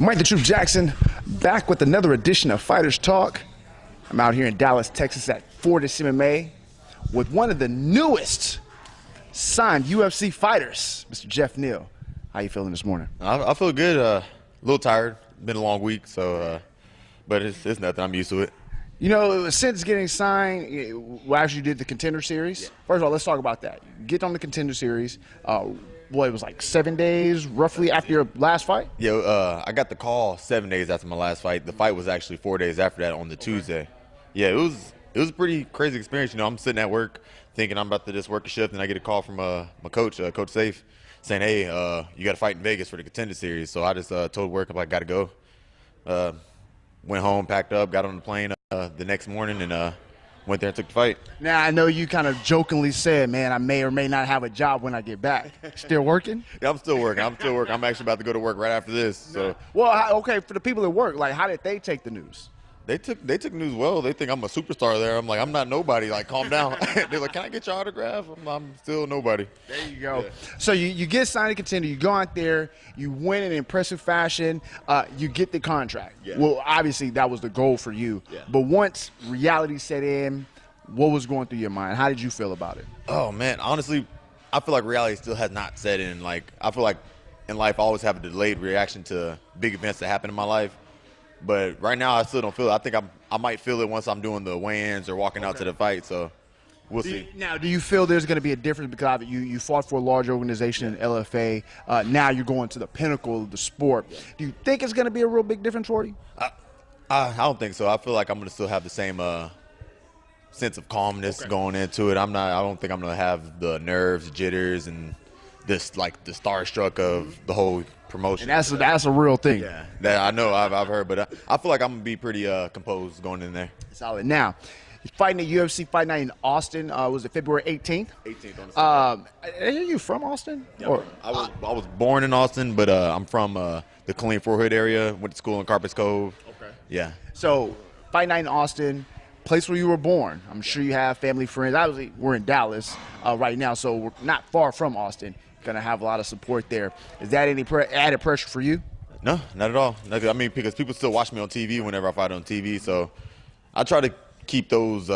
Mike the Truth Jackson back with another edition of Fighters Talk. I'm out here in Dallas, Texas at Fortis MMA with one of the newest signed UFC fighters, Mr. Geoff Neal. How you feeling this morning? I feel good. A little tired. Been a long week, so but it's nothing. I'm used to it. You know, since getting signed, well, actually you did the Contender series. Yeah. First of all, let's talk about that. Get on the Contender series. It was like 7 days roughly after your last fight? Yeah, I got the call 7 days after my last fight. The fight was actually 4 days after that on the Tuesday. Yeah, it was a pretty crazy experience. You know, I'm sitting at work thinking I'm about to just work a shift, and I get a call from my coach, Coach Safe, saying, hey, you got to fight in Vegas for the Contender series. So I just told work, I'm like, got to go. Went home, packed up, got on the plane the next morning, and went there and took the fight. Now, I know you kind of jokingly said, man, I may or may not have a job when I get back. Still working? Yeah, I'm still working. I'm actually about to go to work right after this. So. Well, okay, for the people at work, like, how did they take the news? They took news well. They think I'm a superstar there. I'm like, I'm not nobody. Like, calm down. They're like, can I get your autograph? I'm still nobody. There you go. Yeah. So you get signed to Contender. You go out there. You win in impressive fashion. You get the contract. Yeah. Well, obviously, that was the goal for you. Yeah. But once reality set in, what was going through your mind? How did you feel about it? Oh, man. Honestly, I feel like reality still has not set in. Like, I feel like in life I always have a delayed reaction to big events that happen in my life. But right now, I still don't feel it. I think I might feel it once I'm doing the weigh-ins or walking out to the fight. So we'll see. Now, do you feel there's going to be a difference because you fought for a large organization in LFA. Now you're going to the pinnacle of the sport. Yeah. Do you think it's going to be a real big difference for you? I don't think so. I feel like I'm going to still have the same sense of calmness going into it. I don't think I'm going to have the nerves, jitters, and this like the starstruck of the whole promotion. And that's a real thing. Yeah, that I know. I've heard, but I feel like I'm gonna be pretty composed going in there. Solid. Now, you're fighting at UFC Fight Night in Austin. Was it February 18th? 18th on the Are you from Austin? Yeah, or, I was born in Austin, but I'm from the Killeen Fort Hood area. Went to school in Carpets Cove. Okay. Yeah. So Fight Night in Austin, place where you were born. I'm sure you have family, friends. Obviously, we're in Dallas right now, so we're not far from Austin. Going to have a lot of support there. Is that any added pressure for you? No, not at all. I mean, because people still watch me on TV whenever I fight on TV, so I try to keep those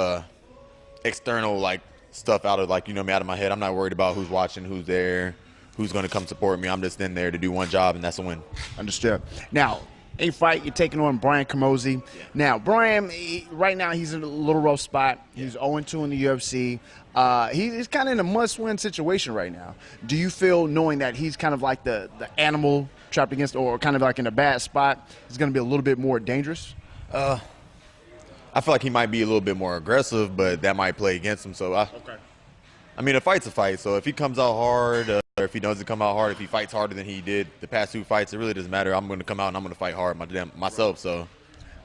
external like stuff out of out of my head. I'm not worried about who's watching, who's there, who's going to come support me. I'm just in there to do one job, and that's a win. Understood. Now, a fight, you're taking on Brian Camozzi. Yeah. Now, Brian, right now he's in a little rough spot. He's 0-2 in the UFC. He's kind of in a must-win situation right now. Do you feel, knowing that he's kind of like the animal trapped against, or kind of like in a bad spot, he's going to be a little bit more dangerous? I feel like he might be a little bit more aggressive, but that might play against him. So, I mean, a fight's a fight. So if he comes out hard, or if he doesn't come out hard, if he fights harder than he did the past two fights, it really doesn't matter. I'm going to come out and I'm going to fight hard myself. So,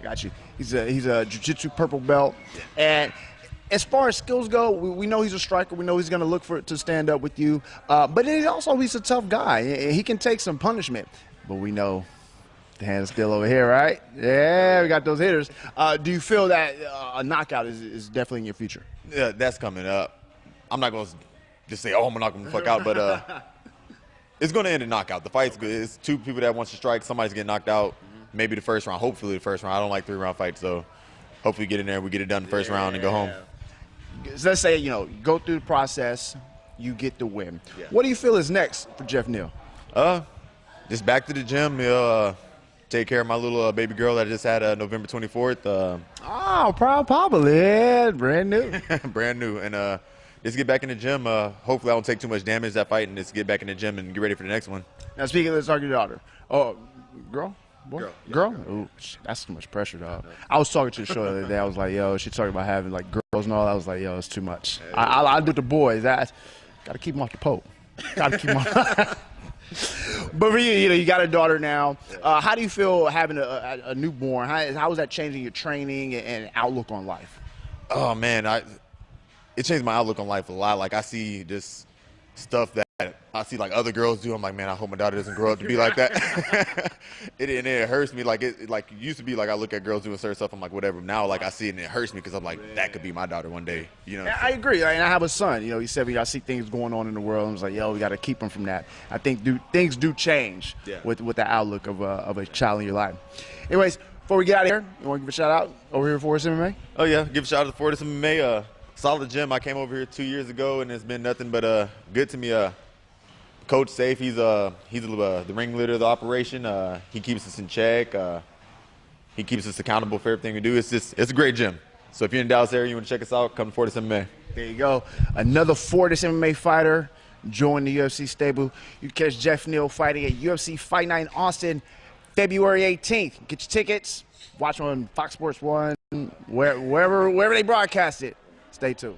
got you. He's a jiu-jitsu purple belt, and as far as skills go, we know he's a striker. We know he's going to look to stand up with you. But he's a tough guy. He can take some punishment. But we know the hand is still over here, right? Yeah, we got those hitters. Do you feel that a knockout is definitely in your future? Yeah, that's coming up. I'm not going to just say, oh, I'm going to knock him the fuck out. But it's going to end in knockout. The fight's good. It's two people that wants to strike. Somebody's getting knocked out. Maybe the first round. Hopefully the first round. I don't like 3-round fights. So hopefully we get in there, we get it done the first round and go home. So let's say, you go through the process, you get the win. Yeah. What do you feel is next for Geoff Neal? Just back to the gym. Take care of my little baby girl that I just had November 24th. Proud papa, lad. Brand new. Brand new. And just get back in the gym. Hopefully I don't take too much damage that fight, and just get back in the gym and get ready for the next one. Now, speaking of, let's talk to your daughter. Oh, girl? Boy? Girl? Yeah. Ooh, that's too much pressure, dog. I was talking to the show the other day. I was like, yo, she's talking about having, like, girls and all. I was like, yo, it's too much. I do the boys. Got to keep them off the pole. Got to keep them off. But for you, you got a daughter now. How do you feel having a newborn? How is that changing your training and outlook on life? Oh, man, it changed my outlook on life a lot. Like, I see just stuff that I see like other girls do. I'm like, man, I hope my daughter doesn't grow up to be like that. It hurts me. Like it used to be like I look at girls doing certain stuff. I'm like, whatever. Now like I see it and it hurts me because I'm like, that could be my daughter one day. You know. I agree. And I have a son. You know, he said, I see things going on in the world. And I was like, yo, we got to keep him from that. I think things do change with the outlook of a child in your life. Anyways, before we get out of here, you want to give a shout out over here for Fortis MMA? Oh yeah, give a shout out to Fortis MMA. Solid gym. I came over here 2 years ago and it's been nothing but good to me. Coach Safe, he's the ringleader of the operation. He keeps us in check. He keeps us accountable for everything we do. It's a great gym. So if you're in the Dallas area, you want to check us out, come to Fortis MMA. There you go. Another Fortis MMA fighter join the UFC stable. You catch Geoff Neal fighting at UFC Fight Night in Austin, February 18th. Get your tickets. Watch on Fox Sports 1, wherever they broadcast it. Stay tuned.